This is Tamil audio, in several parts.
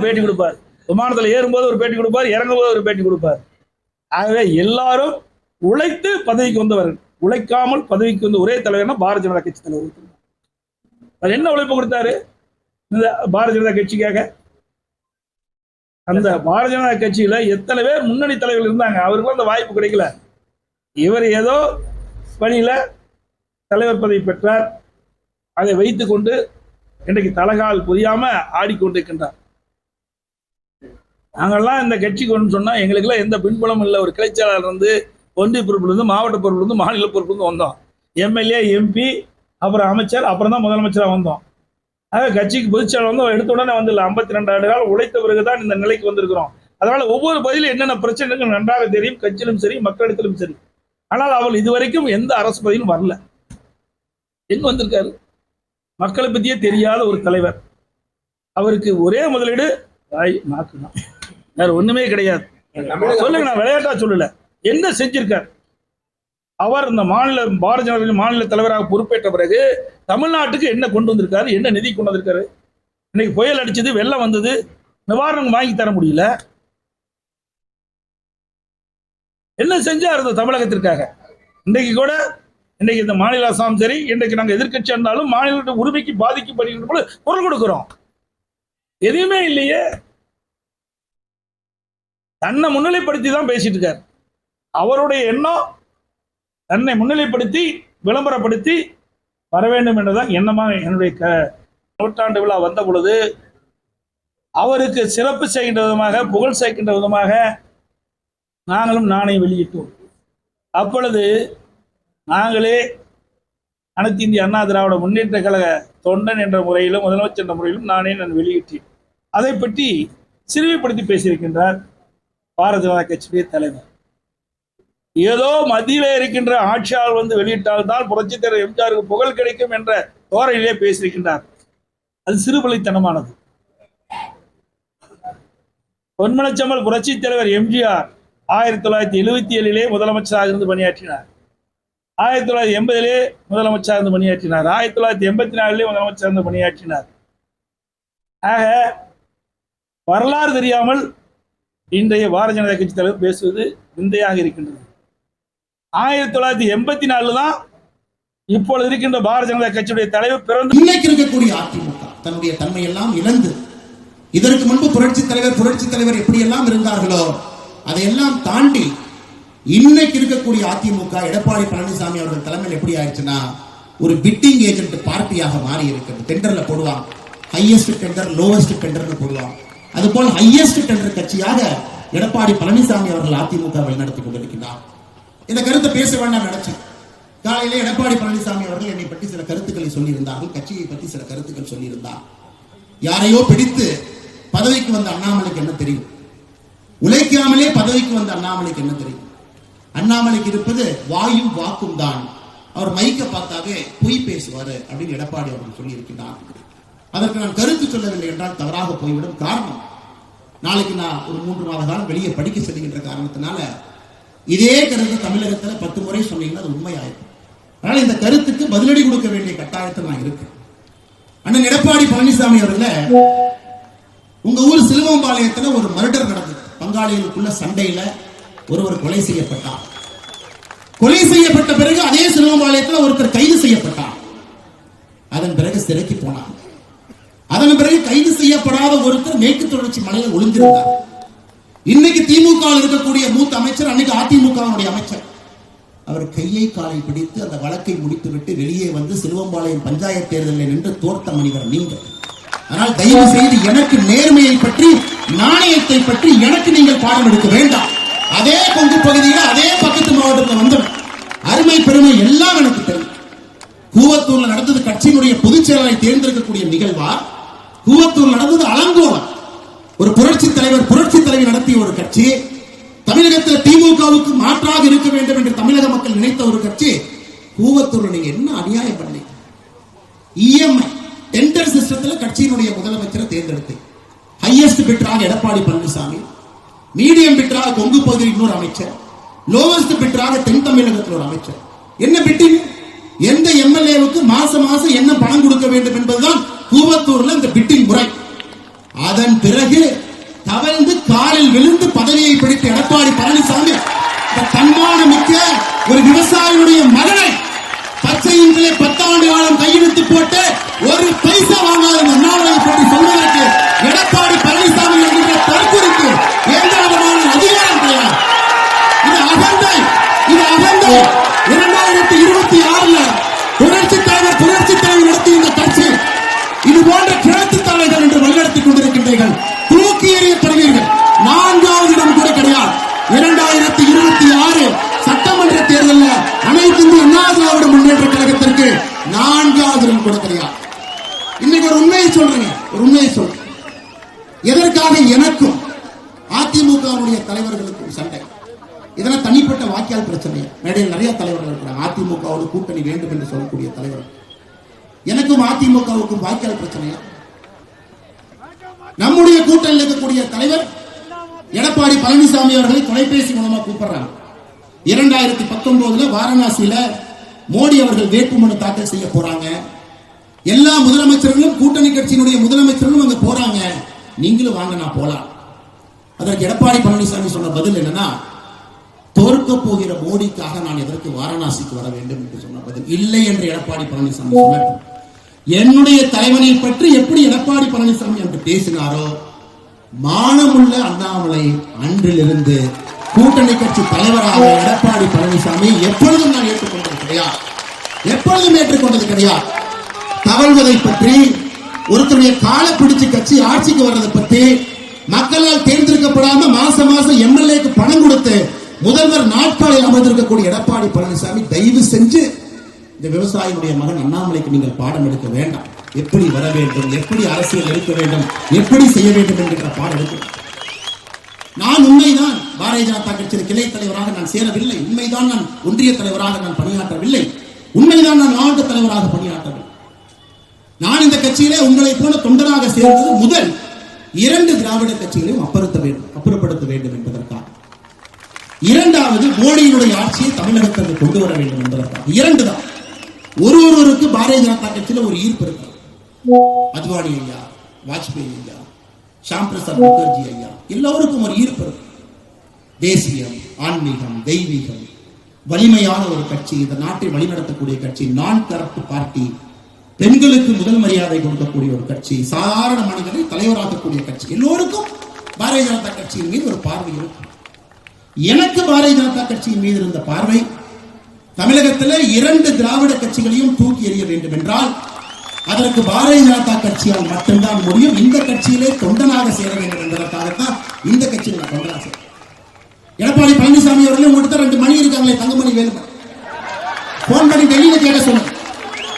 பேட்டி கொடுப்பார், விமானத்தில் ஏறும்போது ஒரு பேட்டி கொடுப்பார், இறங்கும்போது ஒரு பேட்டி கொடுப்பார். ஆகவே எல்லாரும் உழைத்து பதவிக்கு வந்தவர்கள். உழைக்காமல் பதவிக்கு வந்த ஒரே தலைவர்னா பாரதிய ஜனதா கட்சி தலைவர். அவர் என்ன உழைப்பு கொடுத்தாரு இந்த பாரதிய ஜனதா கட்சிக்காக? அந்த பாரதிய ஜனதா கட்சியில எத்தனை பேர் முன்னணி தலைவர்கள் இருந்தாங்க, அவருக்கும் அந்த வாய்ப்பு கிடைக்கல. இவர் ஏதோ பணியில தலைவர் பதவி பெற்றார். அதை வைத்துக் கொண்டு இன்றைக்கு தலகால் புரியாம ஆடிக்கொண்டிருக்கின்றார். நாங்கள்லாம் இந்த கட்சிக்கு ஒன்று சொன்னா எங்களுக்கெல்லாம் எந்த பின்புலமும் இல்லை. ஒரு கிளைச்சாளர் இருந்து ஒன்றிய பொறுப்பிலிருந்து மாவட்ட பொறுப்பிலிருந்து மாநில பொறுப்பிலிருந்து வந்தோம். எம்எல்ஏ, எம்பி, அப்புறம் அமைச்சர், அப்புறம் தான் முதலமைச்சராக வந்தோம். ஆக கட்சிக்கு பொதுச்செயலாளர் வந்து எடுத்த உடனே வந்து 52 ஆண்டு காலம் உழைத்த பிறகுதான் இந்த நிலைக்கு வந்திருக்கிறோம். அதனால ஒவ்வொரு பதிலும் என்னென்ன பிரச்சனைகள் நன்றாக தெரியும், கட்சியிலும் சரி மக்களிடத்திலும் சரி. ஆனால் அவள் இதுவரைக்கும் எந்த அரசு பதிலும் வரல. எங்க வந்திருக்காரு? மக்களை பத்தியே தெரியாத ஒரு தலைவர். அவருக்கு ஒரே முதலீடு வாய் நாக்கு தான், வேற ஒண்ணுமே கிடையாது. சொல்லுங்க, நான் விளையாட்டா சொல்லல. என்ன செஞ்சிருக்கார் அவர்? இந்த மாநில பாரதிய ஜனதா மாநில தலைவராக பொறுப்பேற்ற பிறகு தமிழ்நாட்டுக்கு என்ன கொண்டு வந்திருக்காரு, என்ன நிதி கொண்டு வந்திருக்காரு? இன்னைக்கு புயல் அடிச்சது, வெள்ளம் வந்தது, நிவாரணம் வாங்கி தர முடியல. என்ன செஞ்சார் இந்த தமிழகத்திற்காக? இன்றைக்கு கூட இன்னைக்கு இந்த மாநில அரசாங்கம் சரி, இன்றைக்கு நாங்கள் எதிர்கட்சி இருந்தாலும் மாநில உரிமைக்கு பாதிக்கப்படுகின்ற போது குரல் கொடுக்கிறோம். எதுவுமே இல்லையே. தன்னை முன்னிலைப்படுத்தி தான் பேசிட்டு இருக்காரு. அவருடைய எண்ணம் தன்னை முன்னிலைப்படுத்தி விளம்பரப்படுத்தி வர வேண்டும் என்றுதான் எண்ணமாக. என்னுடைய நூற்றாண்டு விழா வந்த பொழுது அவருக்கு சிறப்பு செய்கின்ற விதமாக, புகழ் சேர்க்கின்ற விதமாக நாங்களும் நாணயம் வெளியிட்டோம். அப்பொழுது நாங்களே அனைத்து இந்திய அண்ணா திராவிட முன்னேற்ற கழக தொண்டன் என்ற முறையிலும் முதலமைச்சர் என்ற முறையிலும் நான் வெளியிட்டேன். அதை பற்றி சிறுமைப்படுத்தி பேசியிருக்கின்றார் பாரதிய ஜனதா கட்சியுடைய தலைவர். ஏதோ மத்தியிலே இருக்கின்ற ஆட்சியாளர் வந்து வெளியிட்டால்தான் புரட்சித் தலைவர் எம்ஜிஆருக்கு புகழ் கிடைக்கும் என்ற தோரணையிலே பேசியிருக்கின்றார். அது சிறுபிள்ளைத்தனமானது. பொன்மனச்செம்மல் புரட்சித் தலைவர் எம்ஜிஆர் 1977 முதலமைச்சராக இருந்து பணியாற்றினார். 1980 முதலமைச்சராக இருந்து பணியாற்றினார். 1984 முதலமைச்சராக இருந்து பணியாற்றினார். ஆக வரலாறு தெரியாமல் இன்றைய பாரதிய ஜனதா கட்சி தலைவர் பேசுவது விந்தையாக இருக்கின்றது. 1984 தான் இப்பொழுது இருக்கின்ற பாரதிய ஜனதா கட்சியுடைய தலைவர் பிறந்து. இன்னைக்கு இருக்கக்கூடிய அதிமுக தன்னுடைய தன்மையெல்லாம் இழந்து, இதற்கு முன்பு புரட்சி தலைவர் எப்படியெல்லாம் இருந்தார்களோ அதையெல்லாம் தாண்டி இன்னைக்கு இருக்கக்கூடிய அதிமுக எடப்பாடி பழனிசாமி அவர்கள் தலைமையில் எப்படி ஆயிடுச்சுன்னா ஒரு பிட்டிங் ஏஜென்ட் பார்ட்டியாக மாறி இருக்கிறது. டெண்டர்ல போடுவாங்க, ஹையஸ்ட் டெண்டர், லோவஸ்ட் டெண்டர்னு போடுவாங்க. அதுபோல் ஹையஸ்ட் டெண்டர் கட்சியாக எடப்பாடி பழனிசாமி அவர்கள் அதிமுக வழிநடத்தி கொண்டிருக்கிறார். இந்த கருத்தை பேச வேண்டாம் நினைச்சேன். காலையிலே எடப்பாடி பழனிசாமி அவர்கள் என்னை பற்றி சில கருத்துக்களை சொல்லியிருந்தார்கள், கட்சியை பற்றி சில கருத்துக்கள் சொல்லியிருந்தார். யாரையோ பிடித்து பதவிக்கு வந்த அண்ணாமலைக்கு என்ன தெரியும்? உழைக்காமலே பதவிக்கு வந்த அண்ணாமலைக்கு என்ன தெரியும்? அண்ணாமலைக்கு இருப்பது வாயும் வாக்கும் தான். அவர் மைக்க பார்த்தாவே பொய் பேசுவாரு அப்படின்னு எடப்பாடி அவர்கள் சொல்லி இருக்கிறார். அதற்கு நான் கருத்து சொல்லவில்லை என்றால் தவறாக போய்விடும். காரணம், நாளைக்கு நான் ஒரு 3 மாத காலம் வெளியே படிக்க செல்கின்ற காரணத்தினால இதே கருத்து தமிழகத்தில் 10 முறை சொன்னீங்கன்னா அது உண்மையாயிருக்கும். அதனால இந்த கருத்துக்கு பதிலடி கொடுக்க வேண்டிய கட்டாயத்தில் நான் இருக்கேன். அண்ணன் எடப்பாடி பழனிசாமி அவர்கள, உங்க ஊர் சிலுவம்பாளையத்தில் ஒரு மர்டர் நடந்தது. பங்காளிகளுக்குள்ள சண்டையில ஒருவர் கொலை செய்யப்பட்டார். கொலை செய்யப்பட்ட பிறகு அதே சிலுவம்பாளையத்தில் ஒருத்தர் கைது செய்யப்பட்டார். அதன் பிறகு சிறைக்கு போனார். அதன் பிறகு கைது செய்யப்படாத ஒருத்தர் மேற்கு தொடர்ச்சி மலையில் ஒளிந்திருந்தார். இன்னைக்கு திமுக இருக்கக்கூடிய மூத்த அமைச்சர், அன்னைக்கு அதிமுக அமைச்சர், அவர் கையை காலை பிடித்து அந்த வழக்கை முடித்துவிட்டு வெளியே வந்து சிலுவம்பாளையம் பஞ்சாயத்து தேர்தலில் நின்று தோற்ற மனிதர் நீங்கள். ஆனால் தயவு செய்து எனக்கு நேர்மையை பற்றி, நாணயத்தை பற்றி எனக்கு நீங்கள் பாடம் எடுக்க வேண்டாம். அதே கொங்கு பகுதியில் அதே பக்கத்து மாவட்டத்தில் வந்தவர், அருமை பெருமை எல்லாம் எனக்கு தெரியும். கூவத்தூர்ல நடந்தது கட்சியினுடைய பொதுச் செயலாளரை தேர்ந்தெடுக்கக்கூடிய நிகழ்வா? கூவத்தூர் நடந்தது அலங்கோலம். ஒரு புரட்சி தலைவி நடத்திய ஒரு கட்சி, தமிழகத்தில் திமுகவுக்கு மாற்றாக இருக்க வேண்டும் என்று தமிழக மக்கள் நினைத்த ஒரு கட்சி. கூவத்தூர் நீங்க என்ன அநியாயம் பண்ணீங்க? இஎம்ஐ டெண்டர் சிஸ்டத்தில் கட்சியினுடைய முதலமைச்சரை தேர்ந்தெடுத்து ஹையஸ்ட் பிட்டராக எடப்பாடி பழனிசாமி, மீடியம் பிட்டராக கொங்கு பகுதியில் இன்னொரு அமைச்சர், லோவஸ்ட் பிட்டராக தென் தமிழகத்தில் ஒரு அமைச்சர். என்ன பிட்டிங்? எந்த எம்எல்ஏவுக்கு மாசம் என்ன பணம் கொடுக்க வேண்டும் என்பதுதான் கூவத்தூர்ல இந்த பிட்டிங் முறை. அதன் பிறகு தவழ்ந்து காலில் விழுந்து பதவியை பிடித்த எடப்பாடி பழனிசாமி தன்மானம் மிக்க ஒரு விவசாயியுடைய மகனை பச்சையின்களே 10 ஆண்டு காலம் கையெழுத்து போட்டு ஒரு பைசா வாங்காத அண்ணாமலை பற்றி சொல்வதற்கு எடப்பாடி பழனிசாமி என்கிற தற்குறிக்கு எந்த விதமான அதிகாரம் கிடையாது. இது அகந்தை, இது அகந்தை. 2026 புரட்சித் தலைவர் நடத்திய இந்த கட்சி இது போன்ற கிழக்கு தலைவர்கள் என்று வழிநடத்திக் கொண்டிருக்கின்றீர்கள். தூக்கி எறியப்படுவீர்கள். 4வது இடம் கூட கிடையாது. 2026 சட்டமன்ற தேர்தலில் அனைத்து இந்திய அண்ணா திராவிட முன்னேற்ற கழகத்திற்கு 4வது இடம் கூட கிடையாது. இன்னைக்கு ஒரு உண்மையை சொல்றேன். எதற்காக எனக்கும் அதிமுகவுடைய தலைவர்களுக்கும் சண்டை? இதெல்லாம் தனிப்பட்ட வாக்கியால் பிரச்சனை. மேடையில் நிறைய தலைவர்கள் இருக்கிறாங்க, அதிமுகவோடு கூட்டணி வேண்டும் என்று சொல்லக்கூடிய தலைவர்கள். எனக்கும் அதிமுகவுக்கும் வாக்கியால் பிரச்சனையா? நம்முடைய கூட்டணியில் இருக்கக்கூடிய தலைவர் எடப்பாடி பழனிசாமி அவர்களை தொலைபேசி மூலமா கூப்பிடுறாங்க. 2019 வாரணாசியில மோடி அவர்கள் வேட்புமனு தாக்கல் செய்ய போறாங்க. எல்லா முதலமைச்சர்களும் கூட்டணி கட்சியினுடைய முதலமைச்சர்களும் அங்க போறாங்க. நீங்களும் வாங்க, நான் போலாம். அதற்கு எடப்பாடி பழனிசாமி சொன்ன பதில் என்னன்னா, தோற்க போகிற மோடிக்காக நான் எதற்கு வாரணாசிக்கு வர வேண்டும் என்று சொன்ன பதில். இல்லை என்று எடப்பாடி பழனிசாமி சொல்லட்டும். என்னுடைய தலைவனை பற்றி எப்படி எடப்பாடி பழனிசாமி என்று பேசினாரோ, மானமுள்ள அண்ணாமலை அன்றிலிருந்து கூட்டணி கட்சி தலைவராக எடப்பாடி பழனிசாமி எப்பொழுதும் நான் ஏற்றுக்கொண்டது கிடையாது. தவழ்வதை பற்றி, ஒருத்தருடைய கால பிடிச்சு கட்சி ஆட்சிக்கு வர்றதை பற்றி, மக்களால் தேர்ந்தெடுக்கப்படாம மாசம் எம்எல்ஏக்கு பணம் கொடுத்து முதல்வர் நாட்காலில் அமர்ந்திருக்கக்கூடிய எடப்பாடி பழனிசாமி, தயவு செஞ்சு இந்த விவசாயியுடைய மகன் அண்ணாமலைக்கு நீங்கள் பாடம் எடுக்க வேண்டாம். எப்படி வர வேண்டும், எப்படி அரசியல் இருக்க வேண்டும், எப்படி செய்ய வேண்டும் என்கிற பாடம் எடுக்க. நான் உண்மைதான் பாரதிய ஜனதா கட்சியின் கிளை தலைவராக நான் சேரவில்லை. உண்மைதான் நான் ஒன்றிய தலைவராக நான் பணியாற்றவில்லை. உண்மைதான் நான் மாவட்ட தலைவராக பணியாற்றவில்லை. நான் இந்த கட்சியிலே உங்களை போல தொண்டராக சேர்ந்தது முதல் 2 திராவிட கட்சிகளையும் அப்புறப்படுத்த வேண்டும் என்பதற்காக. 2வது மோடியினுடைய ஆட்சியை தமிழகத்திற்கு கொண்டு வர வேண்டும் என்பதற்காக. 2 தான். ஒருவருக்கு பாரதிய ஜனதா கட்சியில ஒரு ஈர்ப்பு இருக்கு. அத்வானி ஐயா, வாஜ்பேயி ஐயா, ஷாம் பிரசாத் முகர்ஜி ஐயா, எல்லோருக்கும் ஒரு ஈர்ப்பு இருக்கு. தேசியம், ஆன்மீகம், தெய்வீகம், வலிமையான ஒரு கட்சி, இந்த நாட்டை வழிநடத்தக்கூடிய கட்சி, நான் தரப்பு பார்ட்டி, பெண்களுக்கு முதல் மரியாதை கொடுக்கக்கூடிய ஒரு கட்சி, சாதாரண மனிதனை தலைவராக்கக்கூடிய கட்சி. எல்லோருக்கும் பாரதிய ஜனதா கட்சியின் மீது ஒரு பார்வை இருக்கு. எனக்கு பாரதிய ஜனதா கட்சியின் மீது இருந்த பார்வை, தமிழகத்தில் 2 திராவிட கட்சிகளையும் தூக்கி எறிய வேண்டும் என்றால் அதற்கு பாரதிய ஜனதா கட்சியால் மட்டும்தான் முடியும். இந்த கட்சியிலே தொண்டனாக சேர வேண்டும் என்பதற்காகத்தான் இந்த கட்சியில் நான் தொண்டனாக சேர. எடப்பாடி பழனிசாமி அவர்களே உங்கள்கிட்ட 2 மணி இருக்காங்களே, தங்கமணி வேலுமணி, போன் பண்ணி டெல்லியில கேட்க சொன்ன.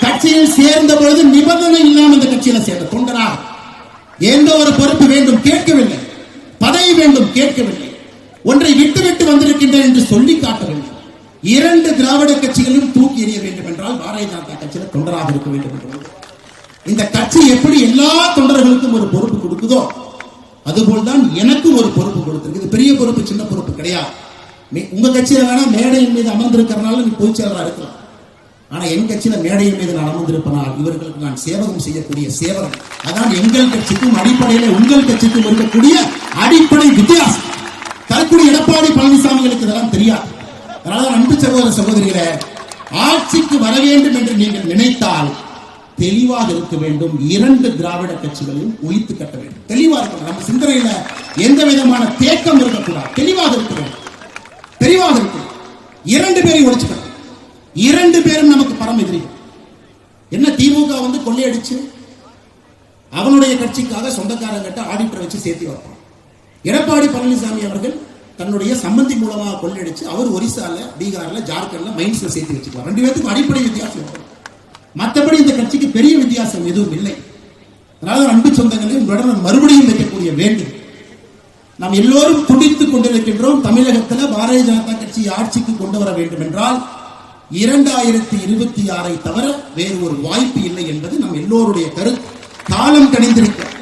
கட்சியில் சேர்ந்த பொழுது நிபந்தனை இல்லாமல் இந்த கட்சியில சேர்ந்த தொண்டனாக எந்த ஒரு பொறுப்பு வேண்டும் கேட்கவில்லை, பதவி வேண்டும் கேட்கவில்லை, ஒன்றை விட்டு வந்திருக்கின்றேன் என்று சொல்லி காட்ட வேண்டும். 2 திராவிட கட்சிகளையும் தூக்கி எறிய வேண்டும் என்றால் பாரதிய ஜனதா கட்சியில தொண்டராக இருக்க வேண்டும் என்று. இந்த கட்சி எப்படி எல்லா தொண்டர்களுக்கும் ஒரு பொறுப்பு கொடுக்குதோ அதுபோல்தான் எனக்கும் ஒரு பொறுப்பு கொடுத்திருக்கு. இது பெரிய பொறுப்பு, சின்ன பொறுப்பு கிடையாது. உங்க கட்சியில வேணா மேடையின் மீது அமர்ந்திருக்கிறனால நீ பொதுச் செயலரா இருக்கலாம். ஆனா என் கட்சியில மேடையின் மீது நான் அமர்ந்திருப்பனால் இவர்களுக்கு நான் சேவகம் செய்யக்கூடிய சேவகம். அதான் எங்கள் கட்சிக்கும் அடிப்படையில உங்கள் கட்சிக்கும் இருக்கக்கூடிய அடிப்படை வித்தியாசம். தரக்கூடிய எடப்பாடி பழனிசாமிகளுக்கு இதெல்லாம் தெரியாது. அதனால அன்பு சகோதர சகோதரிகளே, ஆட்சிக்கு வர வேண்டும் என்று நீங்கள் நினைத்தால் தெளிவாக இருக்க வேண்டும். 2 திராவிட கட்சிகளையும் ஒழித்து கட்ட வேண்டும். தெளிவாக இருக்கணும். நம்ம சிந்தனையில எந்த விதமான தேக்கம் இருக்கக்கூடாது. தெளிவாக இருக்க வேண்டும். 2 பேரையும் ஒழிச்சுக்கணும். 2 பேரும் நமக்கு பரம் எதிரிகள். என்ன, திமுக கொள்ளையடிச்சு அவனுடைய கட்சிக்காக சொந்தக்காரங்கிட்ட ஆடிட்டர் வச்சு சேர்த்து வைப்பான். எடப்பாடி பழனிசாமி அவர்கள் தன்னுடைய சம்பந்தி மூலமாக கொள்ளையடிச்சு அவர் ஒரிசால, பீகார்ல, ஜார்க்கண்ட்ல மைன்ஸ்ல சேர்த்து வச்சுக்குவார். 2 பேருக்கும் அடிப்படை வித்தியாசம். மற்றபடி இந்த கட்சிக்கு பெரிய வித்தியாசம் எதுவும் இல்லை. அதனால அன்பு சொந்தங்களை உங்களுடன் மறுபடியும் வைக்கக்கூடிய வேண்டும். நாம் எல்லோரும் துடித்துக் கொண்டிருக்கின்றோம். தமிழகத்தில் பாரதிய ஜனதா கட்சி ஆட்சிக்கு கொண்டு வர வேண்டும் என்றால் 2026 தவிர வேறு ஒரு வாய்ப்பு இல்லை என்பது நம் எல்லோருடைய கருத்து. காலம் கணிந்திருக்கிறது.